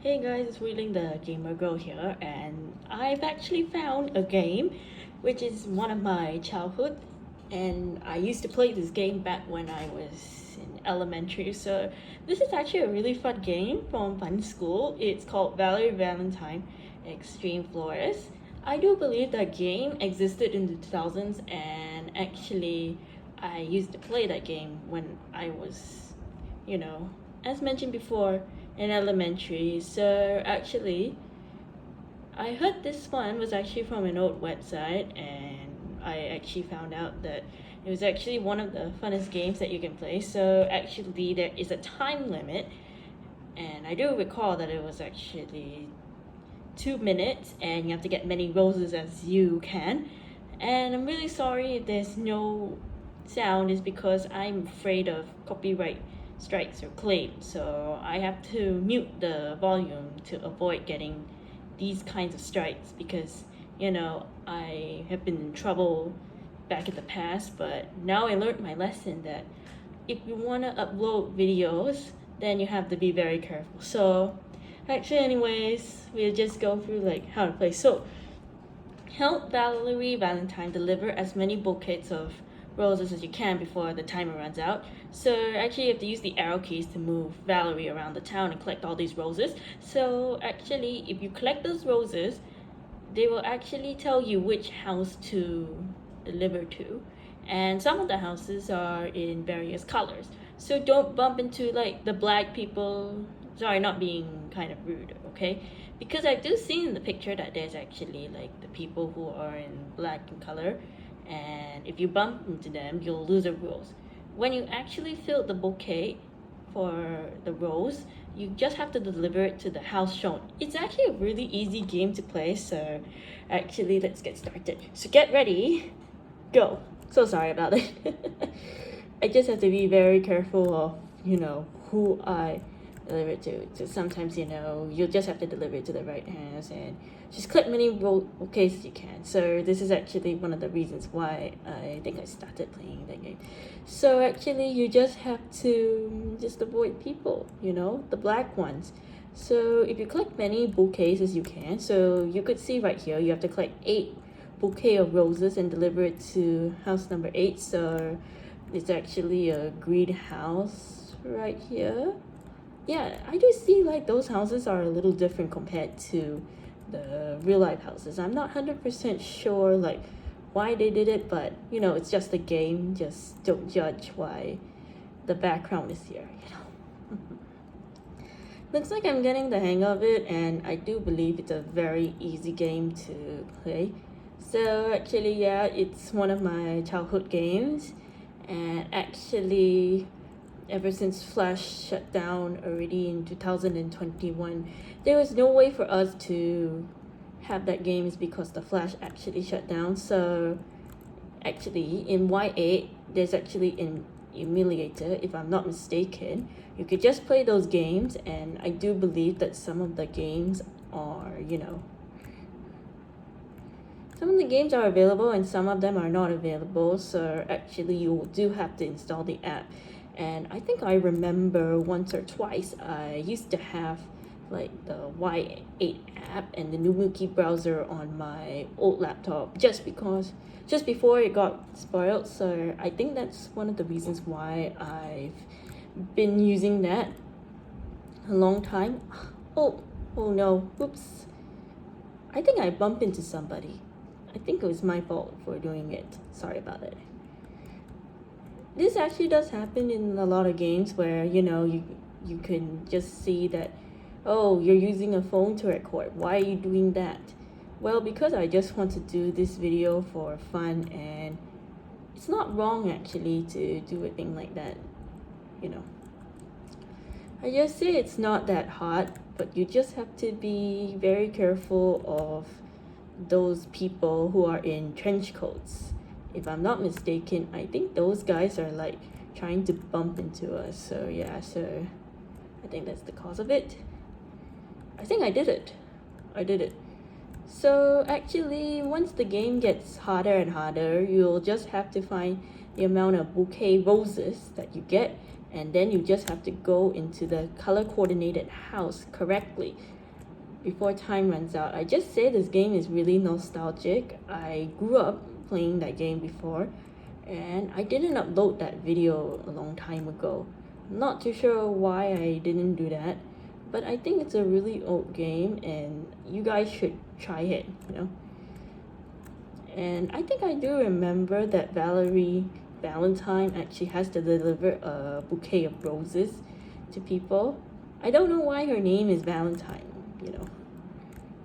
Hey guys, it's Wheeling the Gamer Girl here, and I've actually found a game which is one of my childhood, and I used to play this game back when I was in elementary. So this is actually a really fun game from Funschool. It's called Valerie Valentine Extreme Florist. I do believe that game existed in the 2000s, and actually I used to play that game when I was, as mentioned before, in elementary. So actually, I heard this one was actually from an old website, and I actually found out that it was actually one of the funnest games that you can play. So actually, there is a time limit, and I do recall that it was actually 2 minutes, and you have to get many roses as you can. And I'm really sorry if there's no sound, is because I'm afraid of copyright strikes or claims, so I have to mute the volume to avoid getting these kinds of strikes, because I have been in trouble back in the past. But now I learned my lesson that if you want to upload videos, then you have to be very careful. So actually, anyways, we'll just go through like how to play. So help Valerie Valentine deliver as many bouquets of roses as you can before the timer runs out. So actually you have to use the arrow keys to move Valerie around the town and collect all these roses. So actually, if you collect those roses, they will actually tell you which house to deliver to. And some of the houses are in various colors. So don't bump into like the black people. Sorry, not being kind of rude, okay? Because I do see in the picture that there's actually like the people who are in black in color, and if you bump into them, you'll lose a rose. When you actually fill the bouquet for the rose, you just have to deliver it to the house shown. It's actually a really easy game to play, so actually let's get started. So get ready, go. So sorry about it. I just have to be very careful of, who I deliver it to. So sometimes, you'll just have to deliver it to the right hands and just click many bouquets as you can. So this is actually one of the reasons why I think I started playing that game. So actually, you just have to just avoid people, the black ones. So if you collect many bouquets as you can, so you could see right here, you have to collect 8 bouquet of roses and deliver it to house number 8. So it's actually a greenhouse right here. Yeah, I do see like those houses are a little different compared to the real life houses. I'm not 100% sure like why they did it, but it's just a game. Just don't judge why the background is here. Looks like I'm getting the hang of it, and I do believe it's a very easy game to play. So actually, yeah, it's one of my childhood games, and actually ever since Flash shut down already in 2021, there was no way for us to have that game, is because the Flash actually shut down. So actually in Y8, there's actually an emulator, if I'm not mistaken. You could just play those games, and I do believe that some of the games are, some of the games are available and some of them are not available. So actually you do have to install the app. And I think I remember once or twice I used to have like the Y8 app and the Numuki browser on my old laptop just before it got spoiled. So I think that's one of the reasons why I've been using that a long time. Oh no, oops. I think I bumped into somebody. I think it was my fault for doing it. Sorry about it. This actually does happen in a lot of games where you can just see that, oh, you're using a phone to record. Why are you doing that? Well, because I just want to do this video for fun, and it's not wrong actually to do a thing like that. I just say it's not that hard, but you just have to be very careful of those people who are in trench coats. If I'm not mistaken, I think those guys are like trying to bump into us. So yeah, so I think that's the cause of it. I think I did it. So actually, once the game gets harder and harder, you'll just have to find the amount of bouquet roses that you get, and then you just have to go into the color coordinated house correctly before time runs out. I just say this game is really nostalgic. I grew up playing that game before, and I didn't upload that video a long time ago. I'm not too sure why I didn't do that, but I think it's a really old game and you guys should try it, you know. And I think I do remember that Valerie Valentine actually has to deliver a bouquet of roses to people. I don't know why her name is Valentine, you know.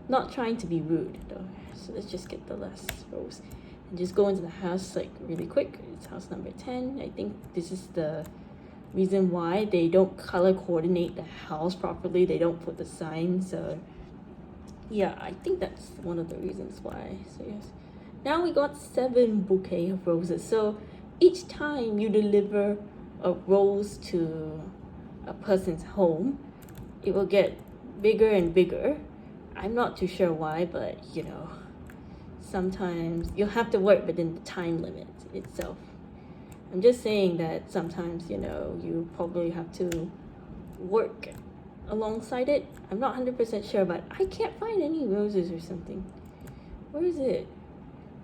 Not trying to be rude though. So let's just get the last rose and just go into the house like really quick. It's house number 10. I think this is the reason why they don't color coordinate the house properly. They don't put the signs. So yeah, I think that's one of the reasons why. So yes. Now we got 7 bouquet of roses. So each time you deliver a rose to a person's home, it will get bigger and bigger. I'm not too sure why, but you know, sometimes you'll have to work within the time limit itself. I'm just saying that sometimes, you know, you probably have to work alongside it. I'm not 100% sure, but I can't find any roses or something. Where is it?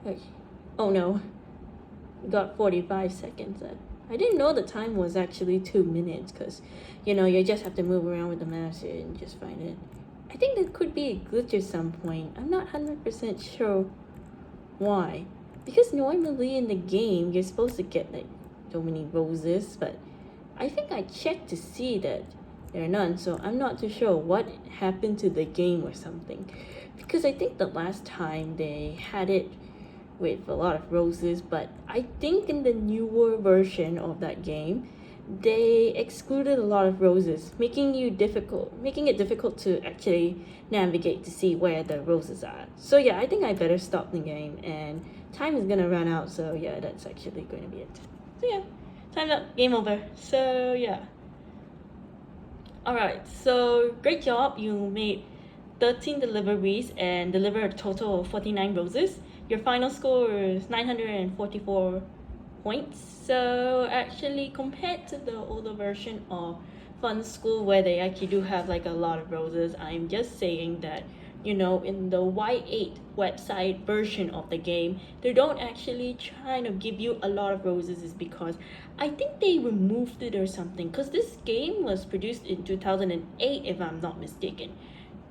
Like, oh no, we got 45 seconds. I didn't know the time was actually 2 minutes because, you know, you just have to move around with the mouse here and just find it. I think there could be a glitch at some point. I'm not 100% sure why. Because normally in the game, you're supposed to get like so many roses, but I think I checked to see that there are none, so I'm not too sure what happened to the game or something. Because I think the last time they had it with a lot of roses, but I think in the newer version of that game, they excluded a lot of roses, making it difficult to actually navigate to see where the roses are. So yeah, I think I better stop the game, and time is gonna run out, so yeah, that's actually going to be it. So yeah, time's up, game over. So yeah. Alright, so great job, you made 13 deliveries and delivered a total of 49 roses. Your final score is 944 points. So actually, compared to the older version of Funschool where they actually do have like a lot of roses, I'm just saying that, you know, in the Y8 website version of the game, they don't actually try to give you a lot of roses, is because I think they removed it or something, because this game was produced in 2008 if I'm not mistaken.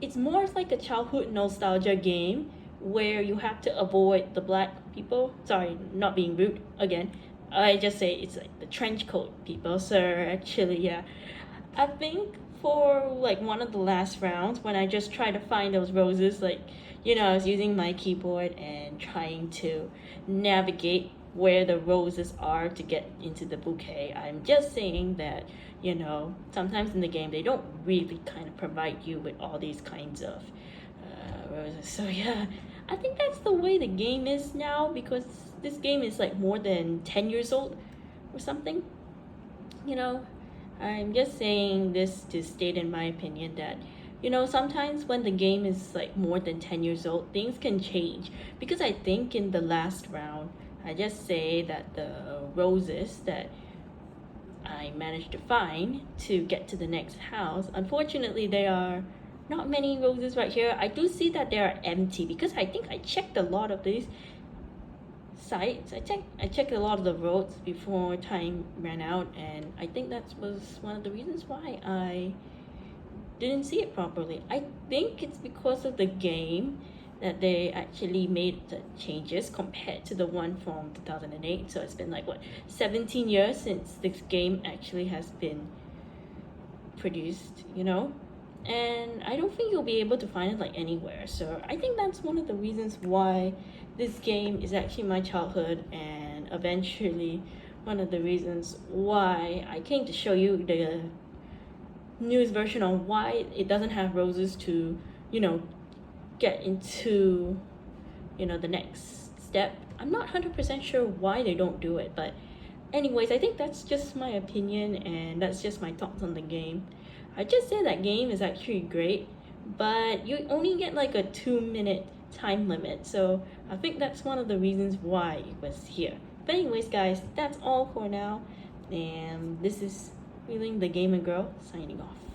It's more like a childhood nostalgia game where you have to avoid the black people. Sorry, not being rude again. I just say it's like the trench coat people. So actually, yeah, I think for like one of the last rounds when I just tried to find those roses, like, you know, I was using my keyboard and trying to navigate where the roses are to get into the bouquet. I'm just saying that, you know, sometimes in the game they don't really kind of provide you with all these kinds of roses. So yeah, I think that's the way the game is now, because this game is like more than 10 years old or something, you know. I'm just saying this to state in my opinion that, you know, sometimes when the game is like more than 10 years old, things can change. Because I think in the last round, I just say that the roses that I managed to find to get to the next house, unfortunately there are not many roses right here. I do see that they are empty because I think I checked a lot of these sites. I checked a lot of the roads before time ran out, and I think that was one of the reasons why I didn't see it properly. I think it's because of the game that they actually made the changes compared to the one from 2008. So it's been like, what, 17 years since this game actually has been produced, you know? And I don't think you'll be able to find it like anywhere. So I think that's one of the reasons why this game is actually my childhood, and eventually one of the reasons why I came to show you the newest version on why it doesn't have roses to, you know, get into, you know, the next step. I'm not 100% sure why they don't do it, but anyways, I think that's just my opinion and that's just my thoughts on the game. I just say that game is actually great, but you only get like a 2-minute time limit, so I think that's one of the reasons why it was here. But anyways guys, that's all for now, and this is Feeling the Gamer Girl, signing off.